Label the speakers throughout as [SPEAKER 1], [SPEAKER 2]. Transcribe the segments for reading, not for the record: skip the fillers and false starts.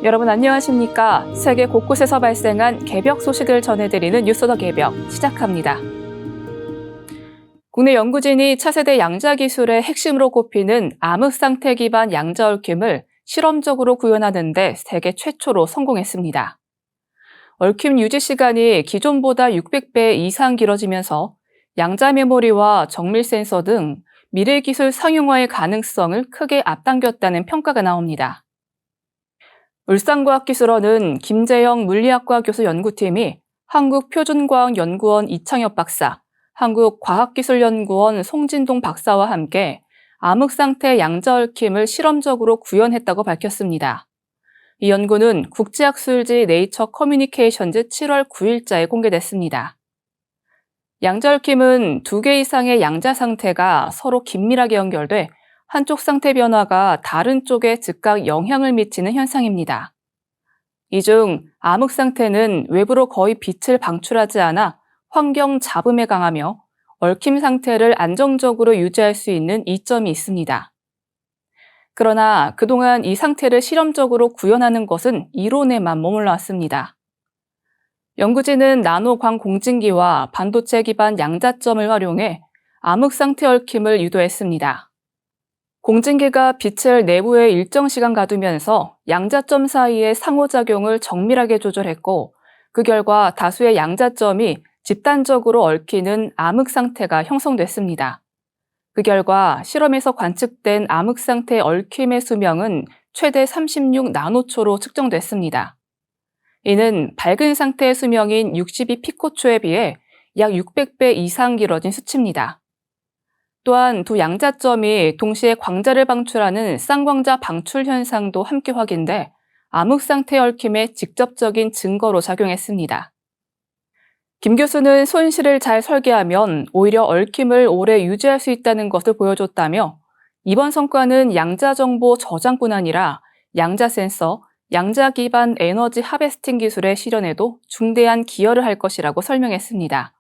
[SPEAKER 1] 여러분 안녕하십니까? 세계 곳곳에서 발생한 개벽 소식을 전해드리는 뉴스 더 개벽 시작합니다. 국내 연구진이 차세대 양자 기술의 핵심으로 꼽히는 암흑상태 기반 양자 얽힘을 실험적으로 구현하는 데 세계 최초로 성공했습니다. 얽힘 유지 시간이 기존보다 600배 이상 길어지면서 양자 메모리와 정밀 센서 등 미래 기술 상용화의 가능성을 크게 앞당겼다는 평가가 나옵니다. 울산과학기술원은 김재영 물리학과 교수 연구팀이 한국표준과학연구원 이창엽 박사, 한국과학기술연구원 송진동 박사와 함께 암흑상태 양자 얽힘을 실험적으로 구현했다고 밝혔습니다. 이 연구는 국제학술지 네이처 커뮤니케이션즈 7월 9일자에 공개됐습니다. 양자 얽힘은 2개 이상의 양자 상태가 서로 긴밀하게 연결돼 한쪽 상태 변화가 다른 쪽에 즉각 영향을 미치는 현상입니다. 이 중 암흑 상태는 외부로 거의 빛을 방출하지 않아 환경 잡음에 강하며 얽힘 상태를 안정적으로 유지할 수 있는 이점이 있습니다. 그러나 그동안 이 상태를 실험적으로 구현하는 것은 이론에만 머물러 왔습니다. 연구진은 나노광 공진기와 반도체 기반 양자점을 활용해 암흑 상태 얽힘을 유도했습니다. 공진기가 빛을 내부에 일정 시간 가두면서 양자점 사이의 상호작용을 정밀하게 조절했고, 그 결과 다수의 양자점이 집단적으로 얽히는 암흑 상태가 형성됐습니다. 그 결과 실험에서 관측된 암흑 상태 얽힘의 수명은 최대 36나노초로 측정됐습니다. 이는 밝은 상태의 수명인 62피코초에 비해 약 600배 이상 길어진 수치입니다. 또한 두 양자점이 동시에 광자를 방출하는 쌍광자 방출 현상도 함께 확인돼 암흑 상태 얽힘의 직접적인 증거로 작용했습니다. 김 교수는 손실을 잘 설계하면 오히려 얽힘을 오래 유지할 수 있다는 것을 보여줬다며 이번 성과는 양자 정보 저장뿐 아니라 양자 센서, 양자 기반 에너지 하베스팅 기술의 실현에도 중대한 기여를 할 것이라고 설명했습니다.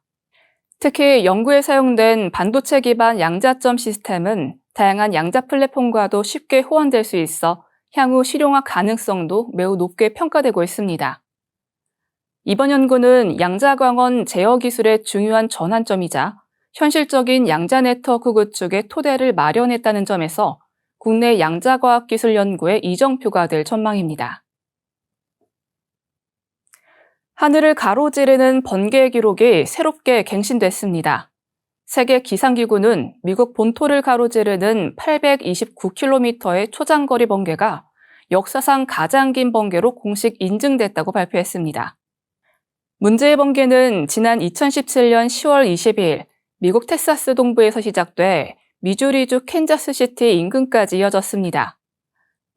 [SPEAKER 1] 특히 연구에 사용된 반도체 기반 양자점 시스템은 다양한 양자 플랫폼과도 쉽게 호환될 수 있어 향후 실용화 가능성도 매우 높게 평가되고 있습니다. 이번 연구는 양자광원 제어 기술의 중요한 전환점이자 현실적인 양자 네트워크 구축의 토대를 마련했다는 점에서 국내 양자과학기술 연구의 이정표가 될 전망입니다. 하늘을 가로지르는 번개 기록이 새롭게 갱신됐습니다. 세계 기상기구는 미국 본토를 가로지르는 829km의 초장거리 번개가 역사상 가장 긴 번개로 공식 인증됐다고 발표했습니다. 문제의 번개는 지난 2017년 10월 22일 미국 텍사스 동부에서 시작돼 미주리주 캔자스시티 인근까지 이어졌습니다.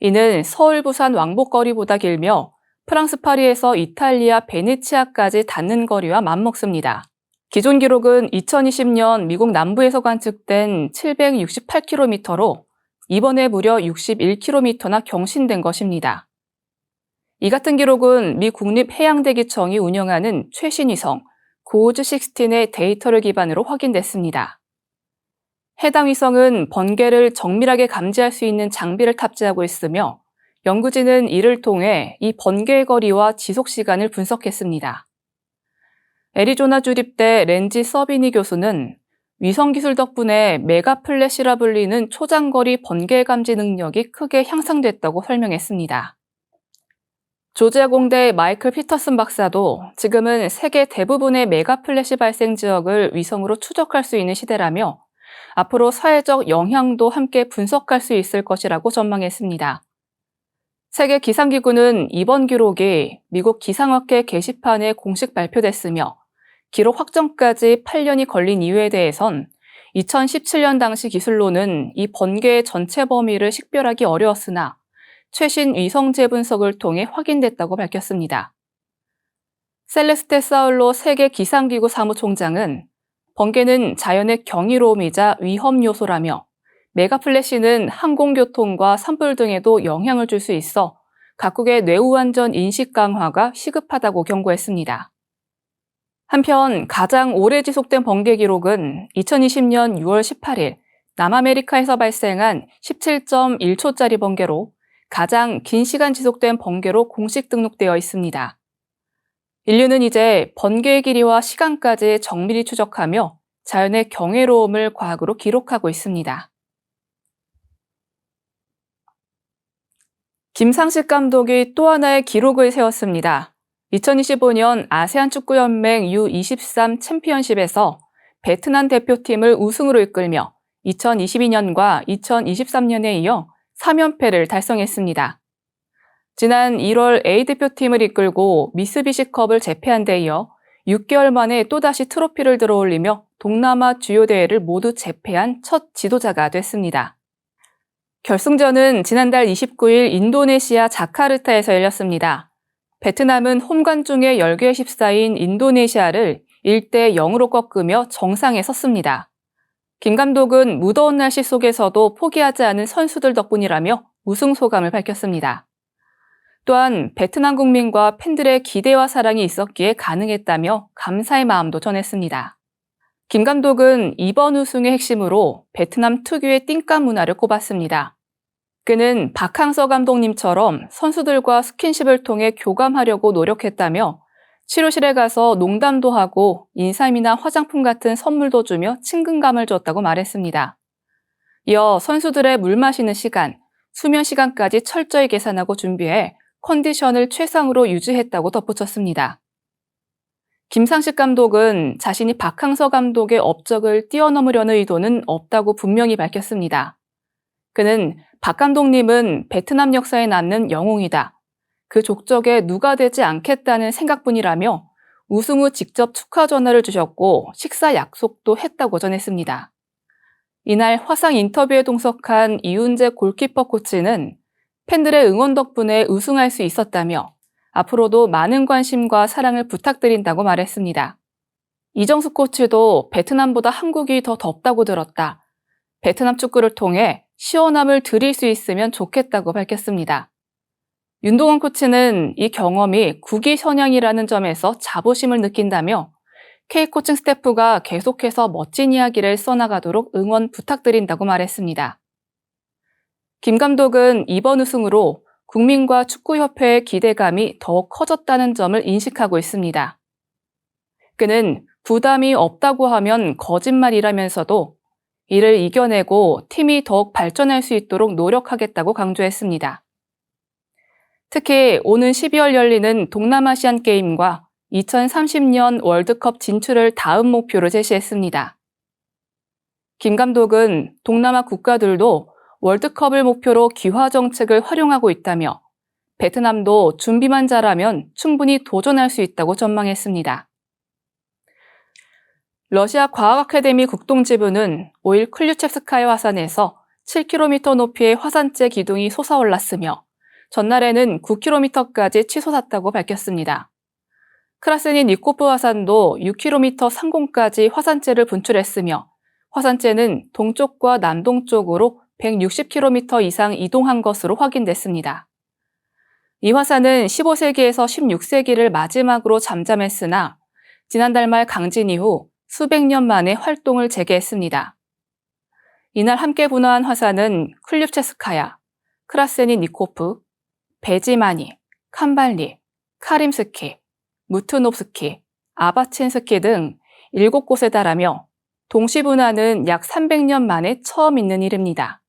[SPEAKER 1] 이는 서울 부산 왕복거리보다 길며 프랑스 파리에서 이탈리아 베네치아까지 닿는 거리와 맞먹습니다. 기존 기록은 2020년 미국 남부에서 관측된 768km로 이번에 무려 61km나 경신된 것입니다. 이 같은 기록은 미 국립해양대기청이 운영하는 최신 위성 고우즈 16의 데이터를 기반으로 확인됐습니다. 해당 위성은 번개를 정밀하게 감지할 수 있는 장비를 탑재하고 있으며 연구진은 이를 통해 이 번개의 거리와 지속 시간을 분석했습니다. 애리조나 주립대 렌지 서비니 교수는 위성 기술 덕분에 메가 플래시라 불리는 초장거리 번개 감지 능력이 크게 향상됐다고 설명했습니다. 조지아 공대 마이클 피터슨 박사도 지금은 세계 대부분의 메가 플래시 발생 지역을 위성으로 추적할 수 있는 시대라며 앞으로 사회적 영향도 함께 분석할 수 있을 것이라고 전망했습니다. 세계 기상기구는 이번 기록이 미국 기상학회 게시판에 공식 발표됐으며 기록 확정까지 8년이 걸린 이유에 대해선 2017년 당시 기술로는 이 번개의 전체 범위를 식별하기 어려웠으나 최신 위성 재분석을 통해 확인됐다고 밝혔습니다. 셀레스테 사울로 세계 기상기구 사무총장은 번개는 자연의 경이로움이자 위험 요소라며 메가플래시는 항공교통과 산불 등에도 영향을 줄 수 있어 각국의 뇌우안전 인식 강화가 시급하다고 경고했습니다. 한편 가장 오래 지속된 번개 기록은 2020년 6월 18일 남아메리카에서 발생한 17.1초짜리 번개로 가장 긴 시간 지속된 번개로 공식 등록되어 있습니다. 인류는 이제 번개의 길이와 시간까지 정밀히 추적하며 자연의 경이로움을 과학으로 기록하고 있습니다. 김상식 감독이 또 하나의 기록을 세웠습니다. 2025년 아세안 축구연맹 U23 챔피언십에서 베트남 대표팀을 우승으로 이끌며 2022년과 2023년에 이어 3연패를 달성했습니다. 지난 1월 A대표팀을 이끌고 미쓰비시컵을 제패한 데 이어 6개월 만에 또다시 트로피를 들어올리며 동남아 주요 대회를 모두 제패한 첫 지도자가 됐습니다. 결승전은 지난달 29일 인도네시아 자카르타에서 열렸습니다. 베트남은 홈관중의 열괴 14인 인도네시아를 1대 0으로 꺾으며 정상에 섰습니다. 김 감독은 무더운 날씨 속에서도 포기하지 않은 선수들 덕분이라며 우승 소감을 밝혔습니다. 또한 베트남 국민과 팬들의 기대와 사랑이 있었기에 가능했다며 감사의 마음도 전했습니다. 김 감독은 이번 우승의 핵심으로 베트남 특유의 띵까 문화를 꼽았습니다. 그는 박항서 감독님처럼 선수들과 스킨십을 통해 교감하려고 노력했다며 치료실에 가서 농담도 하고 인삼이나 화장품 같은 선물도 주며 친근감을 줬다고 말했습니다. 이어 선수들의 물 마시는 시간, 수면 시간까지 철저히 계산하고 준비해 컨디션을 최상으로 유지했다고 덧붙였습니다. 김상식 감독은 자신이 박항서 감독의 업적을 뛰어넘으려는 의도는 없다고 분명히 밝혔습니다. 그는 박 감독님은 베트남 역사에 남는 영웅이다. 그 족적에 누가 되지 않겠다는 생각뿐이라며 우승 후 직접 축하 전화를 주셨고 식사 약속도 했다고 전했습니다. 이날 화상 인터뷰에 동석한 이훈재 골키퍼 코치는 팬들의 응원 덕분에 우승할 수 있었다며 앞으로도 많은 관심과 사랑을 부탁드린다고 말했습니다. 이정수 코치도 베트남보다 한국이 더 덥다고 들었다. 베트남 축구를 통해 시원함을 드릴 수 있으면 좋겠다고 밝혔습니다. 윤동원 코치는 이 경험이 국위선양이라는 점에서 자부심을 느낀다며 K코칭 스태프가 계속해서 멋진 이야기를 써나가도록 응원 부탁드린다고 말했습니다. 김 감독은 이번 우승으로 국민과 축구협회의 기대감이 더욱 커졌다는 점을 인식하고 있습니다. 그는 부담이 없다고 하면 거짓말이라면서도 이를 이겨내고 팀이 더욱 발전할 수 있도록 노력하겠다고 강조했습니다. 특히 오는 12월 열리는 동남아시안 게임과 2030년 월드컵 진출을 다음 목표로 제시했습니다. 김 감독은 동남아 국가들도 월드컵을 목표로 기화 정책을 활용하고 있다며 베트남도 준비만 잘하면 충분히 도전할 수 있다고 전망했습니다. 러시아 과학 아카데미 국동지부는 5일 클류첵스카야 화산에서 7km 높이의 화산재 기둥이 솟아올랐으며 전날에는 9km까지 치솟았다고 밝혔습니다. 크라스니 니코프 화산도 6km 상공까지 화산재를 분출했으며 화산재는 동쪽과 남동쪽으로 160km 이상 이동한 것으로 확인됐습니다. 이 화산은 15세기에서 16세기를 마지막으로 잠잠했으나 지난달 말 강진 이후 수백 년 만에 활동을 재개했습니다. 이날 함께 분화한 화산은 클류첵스카야, 크라세니 니코프, 베지마니, 캄발리, 카림스키, 무트노프스키, 아바친스키 등 7곳에 달하며 동시분화는 약 300년 만에 처음 있는 일입니다.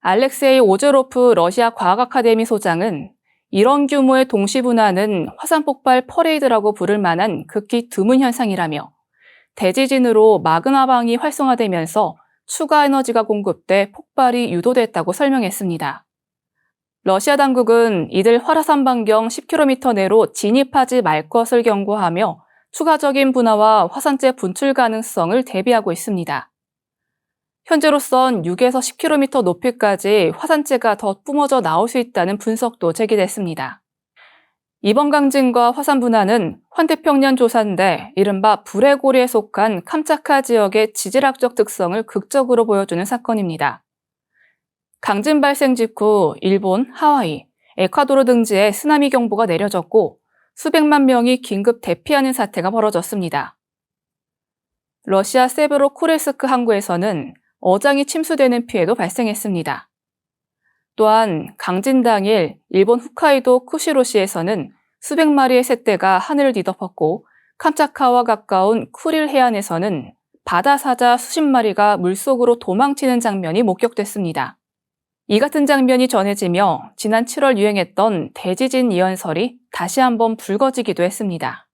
[SPEAKER 1] 알렉세이 오제로프 러시아 과학 아카데미 소장은 이런 규모의 동시분화는 화산 폭발 퍼레이드라고 부를 만한 극히 드문 현상이라며 대지진으로 마그마방이 활성화되면서 추가 에너지가 공급돼 폭발이 유도됐다고 설명했습니다. 러시아 당국은 이들 활화산 반경 10km 내로 진입하지 말 것을 경고하며 추가적인 분화와 화산재 분출 가능성을 대비하고 있습니다. 현재로선 6에서 10km 높이까지 화산재가 더 뿜어져 나올 수 있다는 분석도 제기됐습니다. 이번 강진과 화산 분화는 환태평양 조사인데 이른바 불의 고리에 속한 캄차카 지역의 지질학적 특성을 극적으로 보여주는 사건입니다. 강진 발생 직후 일본, 하와이, 에콰도르 등지에 쓰나미 경보가 내려졌고 수백만 명이 긴급 대피하는 사태가 벌어졌습니다. 러시아 세베로쿠레스크 항구에서는 어장이 침수되는 피해도 발생했습니다. 또한 강진 당일 일본 홋카이도 쿠시로시에서는 수백 마리의 새떼가 하늘을 뒤덮었고 캄차카와 가까운 쿠릴 해안에서는 바다 사자 수십 마리가 물속으로 도망치는 장면이 목격됐습니다. 이 같은 장면이 전해지며 지난 7월 유행했던 대지진 예언설이 다시 한번 불거지기도 했습니다.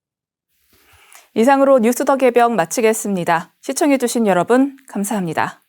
[SPEAKER 1] 이상으로 뉴스 더 개병 마치겠습니다. 시청해주신 여러분 감사합니다.